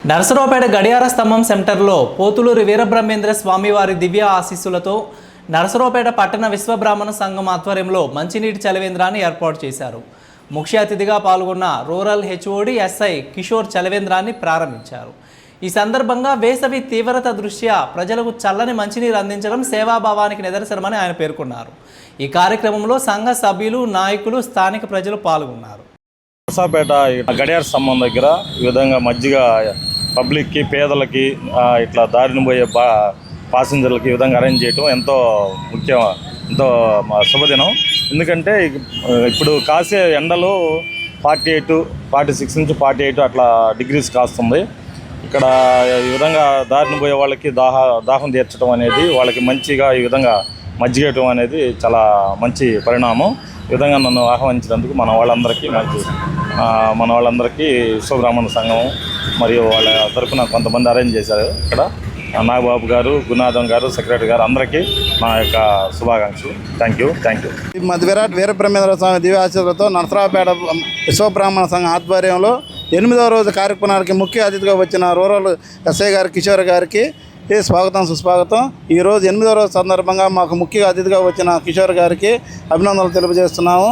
నరసరావుపేట గడియార స్తంభం సెంటర్లో పోతులూరి వీరబ్రహ్మేంద్ర స్వామివారి దివ్య ఆశీస్సులతో నరసరావుపేట పట్టణ విశ్వబ్రాహ్మణ సంఘం ఆధ్వర్యంలో మంచినీటి చలవేంద్రాన్ని ఏర్పాటు చేశారు. ముఖ్య అతిథిగా పాల్గొన్న రూరల్ హెచ్ఓడి ఎస్ఐ కిషోర్ చలవేంద్రాన్ని ప్రారంభించారు. ఈ సందర్భంగా వేసవి తీవ్రత దృష్ట్యా ప్రజలకు చల్లని మంచినీరు అందించడం సేవాభావానికి నిదర్శనమని ఆయన పేర్కొన్నారు. ఈ కార్యక్రమంలో సంఘ సభ్యులు, నాయకులు, స్థానిక ప్రజలు పాల్గొన్నారు. నరసరావుపేట గడియార స్తంభం దగ్గర ఈ విధంగా మజ్జిగ పబ్లిక్కి, పేదలకి, ఇట్లా దారిని పోయే పాసింజర్లకి ఈ విధంగా అరేంజ్ చేయడం ఎంతో ముఖ్యం, ఎంతో శుభదినం. ఎందుకంటే ఇప్పుడు కాసే ఎండలు 48, 46 నుంచి 48 అట్లా డిగ్రీస్ కాస్తుంది. ఇక్కడ ఈ విధంగా దారిని పోయే వాళ్ళకి దాహం తీర్చడం అనేది, వాళ్ళకి మంచిగా ఈ విధంగా మజ్జిగేయటం అనేది చాలా మంచి పరిణామం. ఈ విధంగా నన్ను ఆహ్వానించినందుకు మన వాళ్ళందరికీ విశ్వబ్రాహ్మణ సంఘం మరియు వాళ్ళ తరఫున కొంతమంది అరేంజ్ చేశారు. ఇక్కడ నాగబాబు గారు, గురునాథం గారు, సెక్రటరీ గారు, అందరికీ నా యొక్క శుభాకాంక్షలు. Thank you. విరాట్ వీరబ్రహ్మేంద్ర స్వామి దివ్య ఆశీస్సులతో నరసరావుపేట విశ్వబ్రాహ్మణ సంఘం ఆధ్వర్యంలో 8వ రోజు కార్యక్రమానికి ముఖ్య అతిథిగా వచ్చిన రూరల్ ఎస్ఐ గారు కిషోర్ గారికి స్వాగతం, సుస్వాగతం. ఈరోజు 8వ రోజు సందర్భంగా మాకు ముఖ్య అతిథిగా వచ్చిన కిషోర్ గారికి అభినందనలు తెలియజేస్తున్నాము.